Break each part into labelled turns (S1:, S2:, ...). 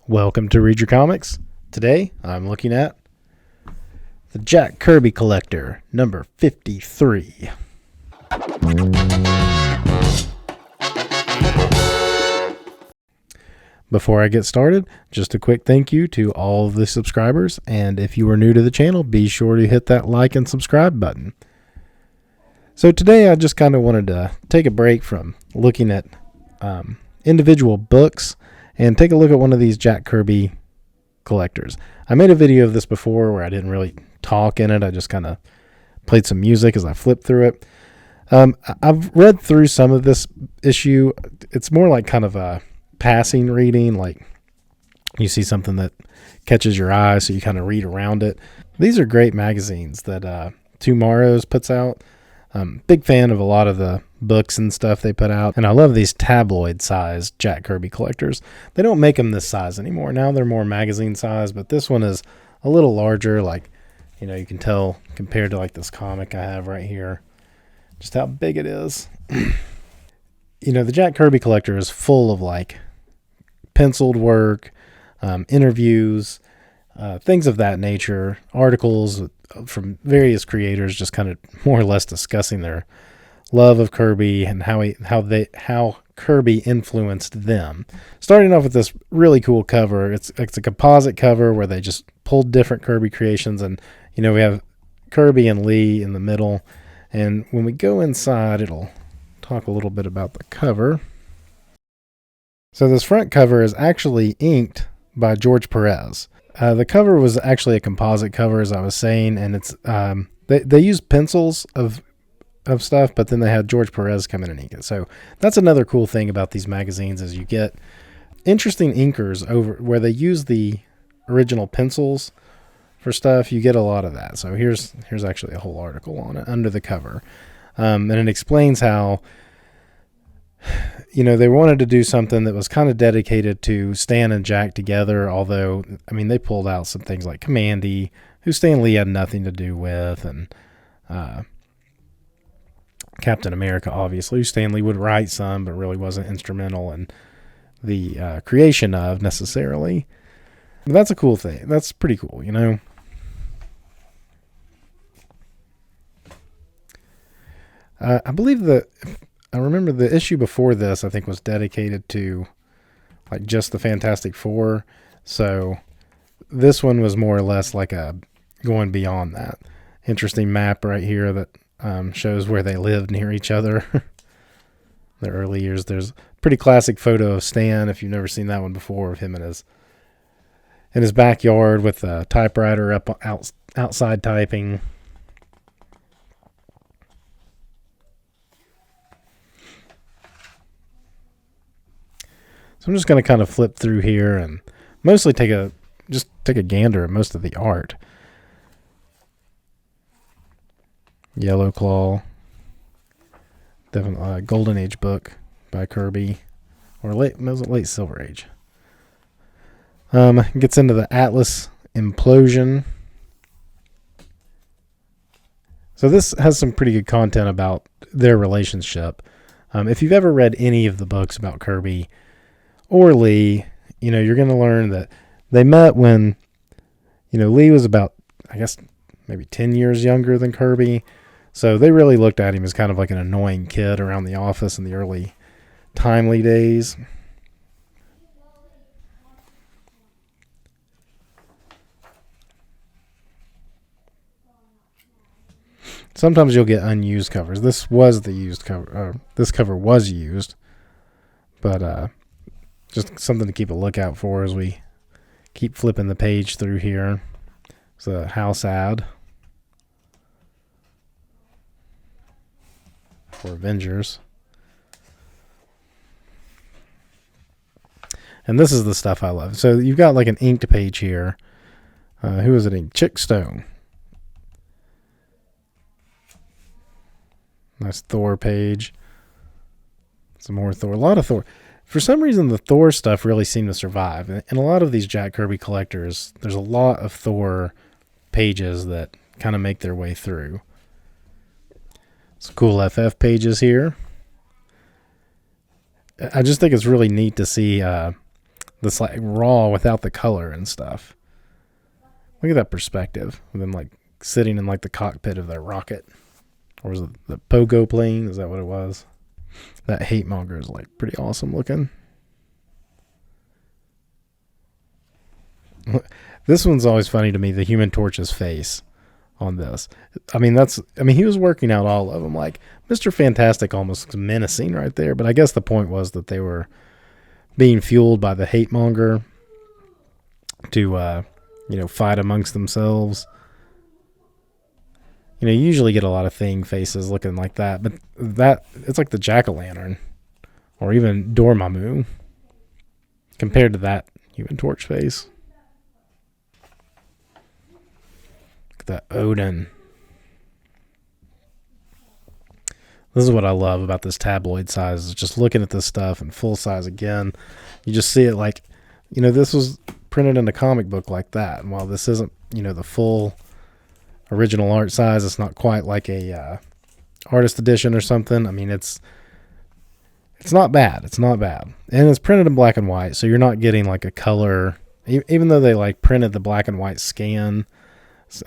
S1: Welcome to Read Your Comics. Today I'm looking at the Jack Kirby Collector, number 53. Before I get started, just a quick thank you to all of the subscribers, and if you are new to the channel, be sure to hit that like and subscribe button. So today I just kind of wanted to take a break from looking at individual books and take a look at one of these Jack Kirby collectors. I made a video of this before where I didn't really talk in it. I just kind of played some music as I flipped through it. I've read through some of this issue. It's more like kind of a passing reading, like you see something that catches your eye, so you kind of read around it. These are great magazines that Tomorrow's puts out. Big fan of a lot of the books and stuff they put out, and I love these tabloid size Jack Kirby collectors. They don't make them this size anymore. Now they're more magazine size, but this one is a little larger. Like, you know, you can tell compared to like this comic I have right here, just how big it is. You know, the Jack Kirby collector is full of like penciled work, interviews, things of that nature, articles from various creators, just kind of more or less discussing their love of Kirby and how Kirby influenced them. Starting off with this really cool cover. It's a composite cover where they just pulled different Kirby creations, and you know, we have Kirby and Lee in the middle. And when we go inside, it'll talk a little bit about the cover. So this front cover is actually inked by George Perez. The cover was actually a composite cover, as I was saying, and it's they used pencils of stuff, but then they had George Perez come in and ink it. So that's another cool thing about these magazines, is you get interesting inkers over where they use the original pencils for stuff. You get a lot of that. So here's actually a whole article on it under the cover, and it explains how, you know, they wanted to do something that was kind of dedicated to Stan and Jack together, although, I mean, they pulled out some things like Commandy, who Stan Lee had nothing to do with, and Captain America, obviously, who Stan Lee would write some, but really wasn't instrumental in the creation of necessarily. But that's a cool thing. That's pretty cool, you know. I believe that... I remember the issue before this, I think, was dedicated to like just the Fantastic Four. So this one was more or less like a going beyond that. Interesting map right here that shows where they lived near each other. The early years. There's a pretty classic photo of Stan, if you've never seen that one before, of him in his backyard with a typewriter outside typing. So I'm just going to kind of flip through here and mostly take a gander at most of the art. Yellow Claw, definitely Golden Age book by Kirby, or late Silver Age. Gets into the Atlas implosion. So this has some pretty good content about their relationship. If you've ever read any of the books about Kirby or Lee, you know, you're going to learn that they met when, you know, Lee was about, I guess, maybe 10 years younger than Kirby. So they really looked at him as kind of like an annoying kid around the office in the early Timely days. Sometimes you'll get unused covers. This was the used cover. This cover was used, but just something to keep a lookout for as we keep flipping the page through here. It's a house ad for Avengers. And this is the stuff I love. So you've got like an inked page here. Who is it inked? Chick Stone. Nice Thor page. Some more Thor. A lot of Thor. For some reason, the Thor stuff really seemed to survive. In a lot of these Jack Kirby collectors, there's a lot of Thor pages that kind of make their way through. Some cool FF pages here. I just think it's really neat to see the this like raw without the color and stuff. Look at that perspective of them like sitting in like the cockpit of their rocket. Or was it the Pogo plane? Is that what it was? That hate monger is like pretty awesome looking. This one's always funny to me, the Human Torch's face on this. I mean, he was working out all of them. Like, Mr. Fantastic almost looks menacing right there, but I guess the point was that they were being fueled by the hate monger to, fight amongst themselves. You usually get a lot of Thing faces looking like that, but it's like the Jack-o'-lantern or even Dormammu compared to that Human Torch face. That Odin. This is what I love about this tabloid size, is just looking at this stuff in full size again. You just see it like, this was printed in a comic book like that. And while this isn't, the full original art size, it's not quite like a artist edition or something. I mean, it's not bad. It's not bad. And it's printed in black and white, so you're not getting like a color, even though they like printed the black and white scan.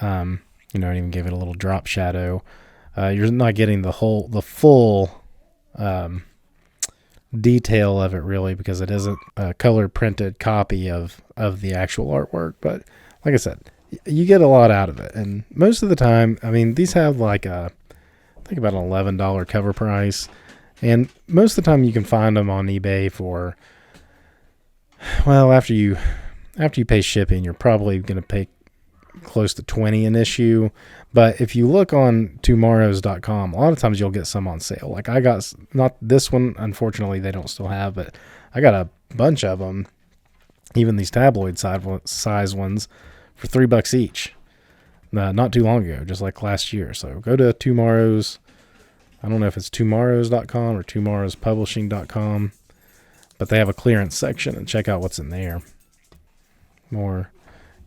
S1: And even gave it a little drop shadow. You're not getting the full detail of it really, because it isn't a color printed copy of the actual artwork. But like I said, you get a lot out of it. And most of the time, I mean, these have like I think about an $11 cover price. And most of the time you can find them on eBay for, well, after you pay shipping, you're probably going to pay close to $20 an issue. But if you look on tomorrows.com, a lot of times you'll get some on sale. Like I got, not this one, unfortunately they don't still have, but I got a bunch of them, even these tabloid size ones, for $3 each. Not too long ago, just like last year. So go to Tomorrows. I don't know if it's tomorrows.com or tomorrowspublishing.com, but they have a clearance section, and check out what's in there. More.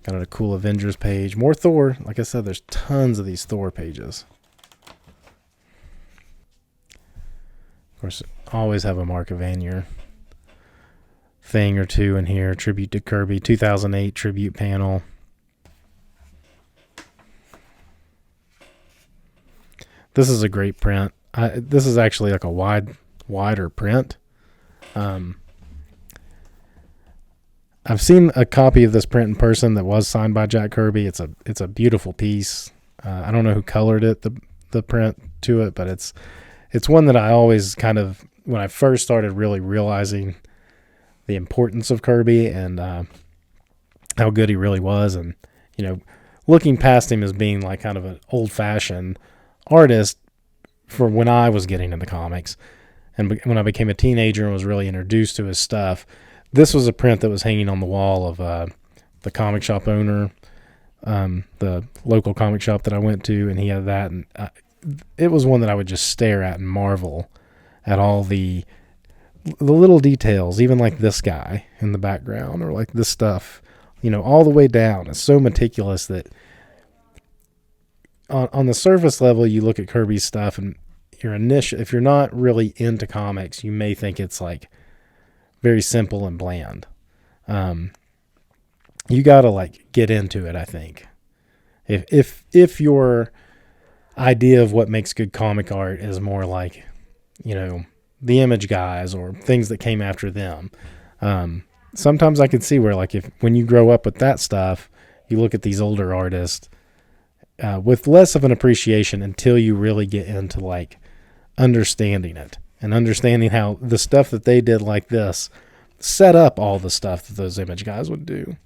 S1: Got a cool Avengers page. More Thor. Like I said, there's tons of these Thor pages. Of course, always have a Mark Evanier thing or two in here. Tribute to Kirby. 2008 tribute panel. This is a great print. This is actually like a wider print. I've seen a copy of this print in person that was signed by Jack Kirby. It's a beautiful piece. I don't know who colored it, the print to it, but it's one that I always kind of, when I first started really realizing the importance of Kirby and how good he really was, and looking past him as being like kind of an old-fashioned artist for when I was getting into comics, and when I became a teenager and was really introduced to his stuff. This was a print that was hanging on the wall of the comic shop owner, the local comic shop that I went to, and he had that. And it was one that I would just stare at and marvel at all the little details, even like this guy in the background, or like this stuff, all the way down. It's so meticulous that on the surface level, you look at Kirby's stuff, and if you're not really into comics, you may think it's like very simple and bland. You gotta like get into it, I think. If your idea of what makes good comic art is more like, the Image guys or things that came after them. Sometimes I can see where like when you grow up with that stuff, you look at these older artists with less of an appreciation until you really get into like understanding it. And understanding how the stuff that they did like this set up all the stuff that those Image guys would do.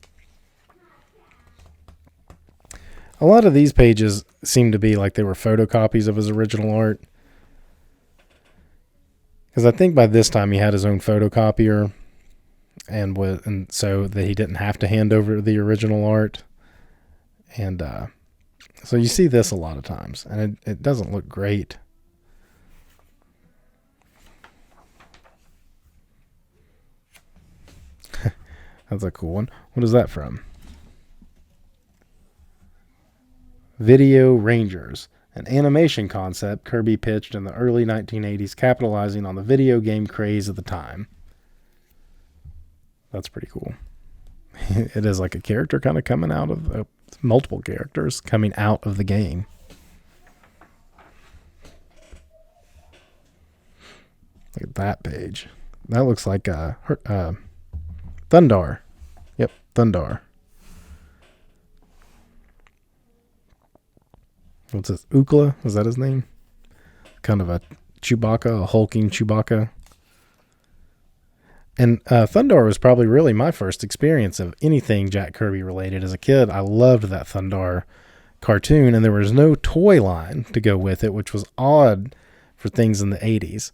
S1: A lot of these pages seem to be like they were photocopies of his original art. Because I think by this time he had his own photocopier, and so that he didn't have to hand over the original art. And so you see this a lot of times, and it doesn't look great. That's a cool one. What is that from? Video Rangers, an animation concept Kirby pitched in the early 1980s, capitalizing on the video game craze of the time. That's pretty cool. It is like a character kind of coming out of multiple characters coming out of the game. Look at that page. That looks like Thundar. Yep, Thundar. What's this? Ukla? Is that his name? Kind of a Chewbacca, a hulking Chewbacca. And Thundar was probably really my first experience of anything Jack Kirby related. As a kid, I loved that Thundar cartoon, and there was no toy line to go with it, which was odd for things in the 80s.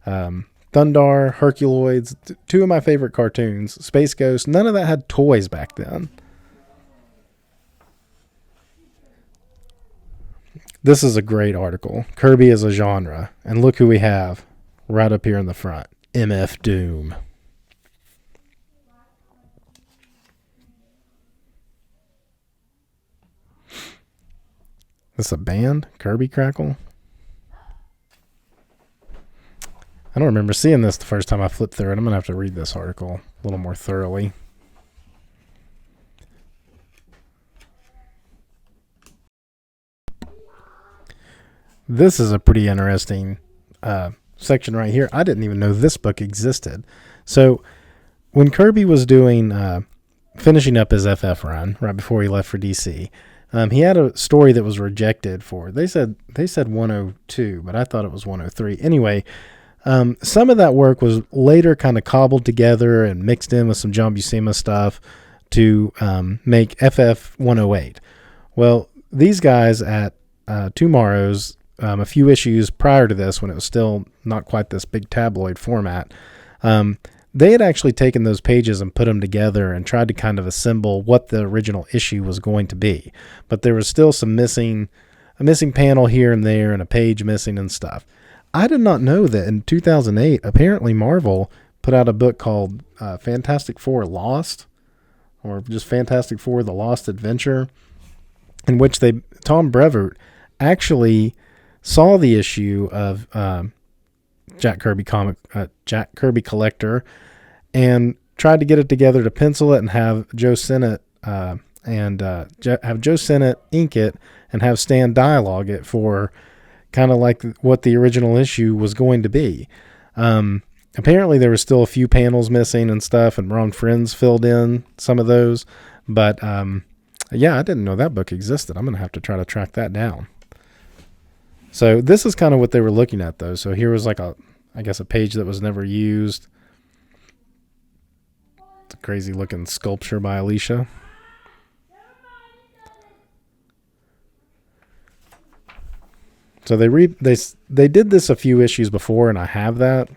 S1: Thundar, Herculoids, two of my favorite cartoons. Space Ghost, none of that had toys back then. This is a great article. Kirby as a genre. And look who we have right up here in the front. MF Doom. This a band? Kirby Crackle? I don't remember seeing this the first time I flipped through it. I'm going to have to read this article a little more thoroughly. This is a pretty interesting section right here. I didn't even know this book existed. So when Kirby was doing finishing up his FF run right before he left for DC, he had a story that was rejected for. They said 102, but I thought it was 103. Anyway, some of that work was later kind of cobbled together and mixed in with some John Buscema stuff to make FF 108. Well, these guys at Tomorrow's, a few issues prior to this, when it was still not quite this big tabloid format, they had actually taken those pages and put them together and tried to kind of assemble what the original issue was going to be. But there was still a missing panel here and there and a page missing and stuff. I did not know that in 2008, apparently Marvel put out a book called Fantastic Four Lost, or just Fantastic Four: The Lost Adventure, in which Tom Brevoort actually saw the issue of Jack Kirby Collector and tried to get it together to pencil it and have Joe Sinnott ink it and have Stan dialogue it for kind of like what the original issue was going to be. Apparently there were still a few panels missing and stuff, and Ron Friends filled in some of those. But yeah, I didn't know that book existed. I'm going to have to try to track that down. So this is kind of what they were looking at, though. So here was like a page that was never used. It's a crazy looking sculpture by Alicia. So they did this a few issues before, and I have that.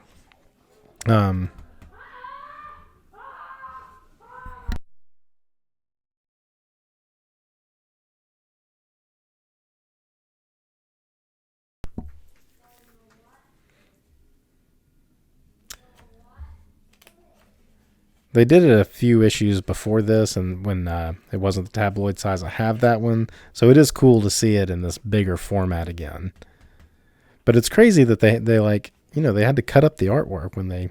S1: They did it a few issues before this, and when it wasn't the tabloid size, I have that one. So it is cool to see it in this bigger format again. But it's crazy that they had to cut up the artwork when they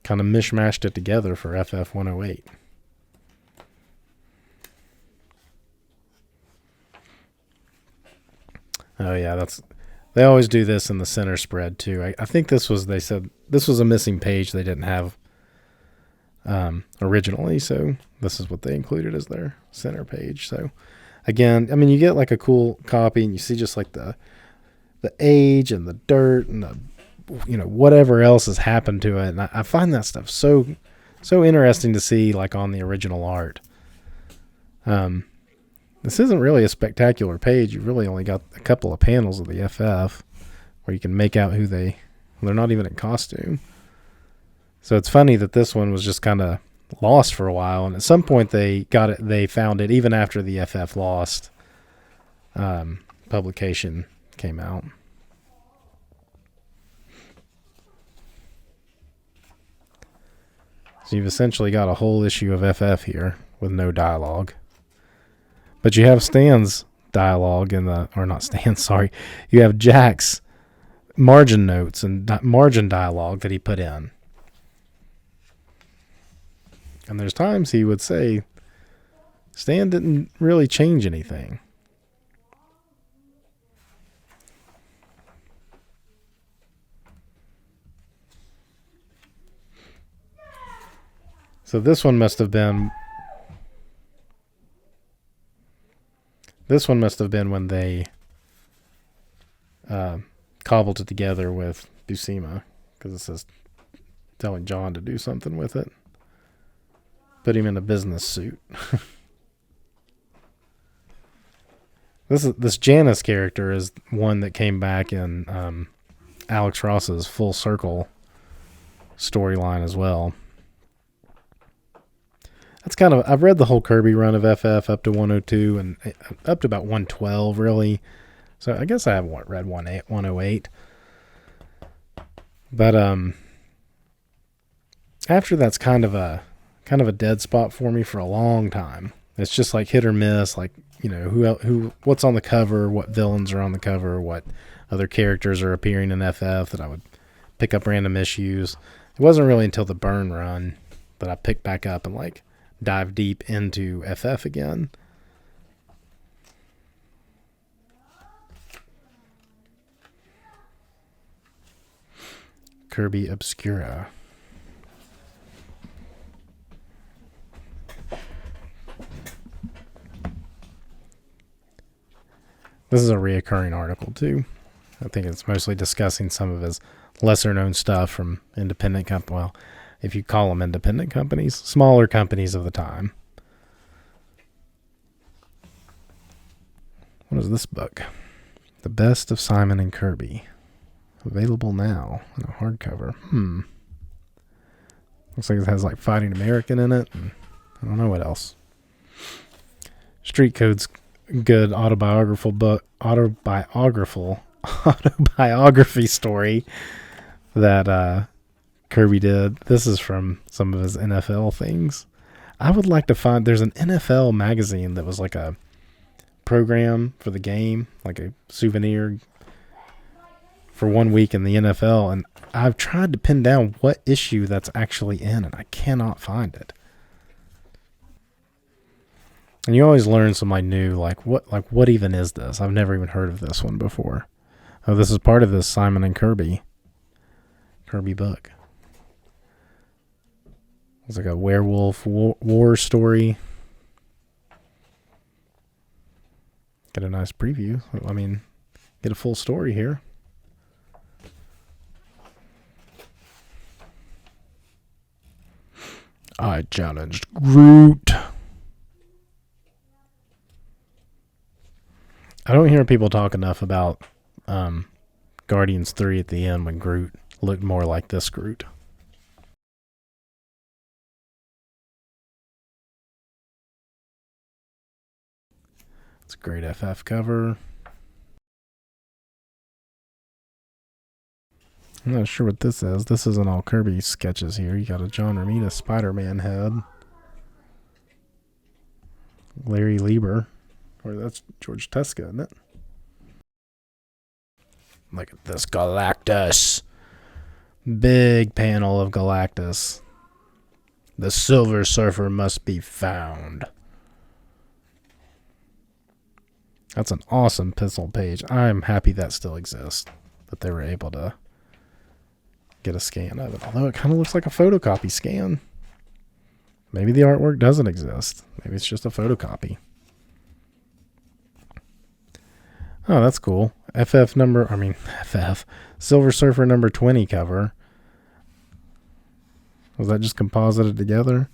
S1: kind of mishmashed it together for FF 108. Oh yeah, they always do this in the center spread too. I think they said this was a missing page they didn't have originally, so this is what they included as their center page. So again, I mean, you get like a cool copy and you see just like the age and the dirt and the whatever else has happened to it, and I find that stuff so interesting to see, like on the original art. This isn't really a spectacular page. You really only got a couple of panels of the FF where you can make out they're not even in costume. So it's funny that this one was just kind of lost for a while, and at some point they found it even after the FF Lost publication came out. So you've essentially got a whole issue of FF here with no dialogue. But you have Stan's dialogue you have Jack's margin notes and margin dialogue that he put in. And there's times he would say, Stan didn't really change anything. So this one must have been when they cobbled it together with Buscema, because it says telling John to do something with it. Put him in a business suit. This Janice character is one that came back in Alex Ross's Full Circle storyline as well. That's kind of, I've read the whole Kirby run of FF up to 102 and up to about 112 really. So I guess I haven't read 108. But after that's kind of a dead spot for me for a long time. It's just like hit or miss, like, you know, what's on the cover, what villains are on the cover, what other characters are appearing in FF that I would pick up random issues. It wasn't really until the Burn run that I picked back up and like dive deep into FF again. Kirby Obscura. This is a reoccurring article too. I think it's mostly discussing some of his lesser known stuff from independent companies. Well, if you call them independent companies, smaller companies of the time. What is this book? The Best of Simon and Kirby. Available now in a hardcover. Looks like it has like Fighting American in it. And I don't know what else. Street Code's good autobiography story that Kirby did. This is from some of his NFL things. I would like to find, there's an NFL magazine that was like a program for the game, like a souvenir for 1 week in the NFL, and I've tried to pin down what issue that's actually in, and I cannot find it. And you always learn something new, like what even is this? I've never even heard of this one before. Oh, this is part of this Simon and Kirby book. It's like a werewolf war story. Get a nice preview. I mean, get a full story here. I challenged Groot. I don't hear people talk enough about Guardians 3 at the end when Groot looked more like this Groot. It's a great FF cover. I'm not sure what this is. This isn't all Kirby sketches here. You got a John Romita Spider-Man head. Larry Lieber. Or that's George Tuska, isn't it? Look at this Galactus. Big panel of Galactus. The Silver Surfer must be found. That's an awesome pencil page. I'm happy that still exists. That they were able to get a scan of it. Although it kind of looks like a photocopy scan. Maybe the artwork doesn't exist. Maybe it's just a photocopy. Oh, that's cool. Silver Surfer number 20 cover. Was that just composited together?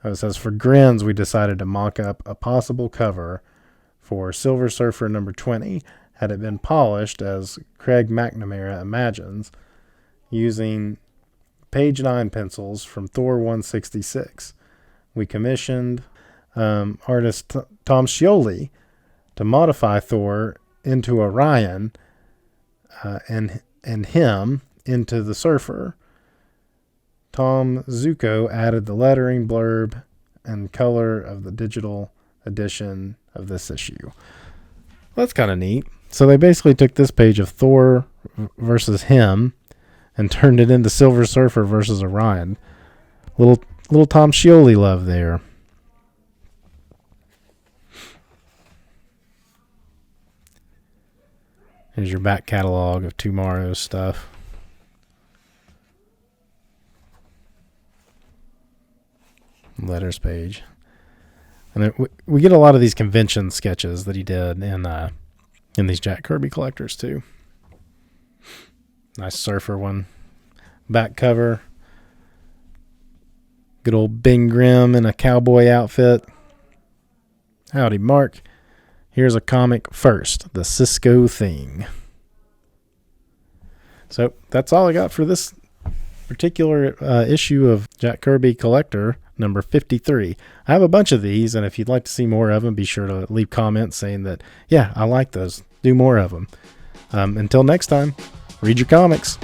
S1: Oh, it says, for grins, we decided to mock up a possible cover for Silver Surfer number 20 had it been polished as Craig McNamara imagines, using page 9 pencils from Thor 166. We commissioned artist Tom Scioli to modify Thor into Orion and him into the Surfer. Tom Zuko added the lettering, blurb, and color of the digital edition of this issue. That's kind of neat. So they basically took this page of Thor versus him and turned it into Silver Surfer versus Orion. Little little Tom Scioli love there. Here's your back catalog of tomorrow's stuff. Letters page. And then we get a lot of these convention sketches that he did in these Jack Kirby collectors too. Nice surfer one. Back cover. Good old Bing Grimm in a cowboy outfit. Howdy, Mark. Here's a comic first, the Cisco Thing. So that's all I got for this particular issue of Jack Kirby Collector number 53. I have a bunch of these, and if you'd like to see more of them, be sure to leave comments saying that, yeah, I like those. Do more of them. Until next time, read your comics.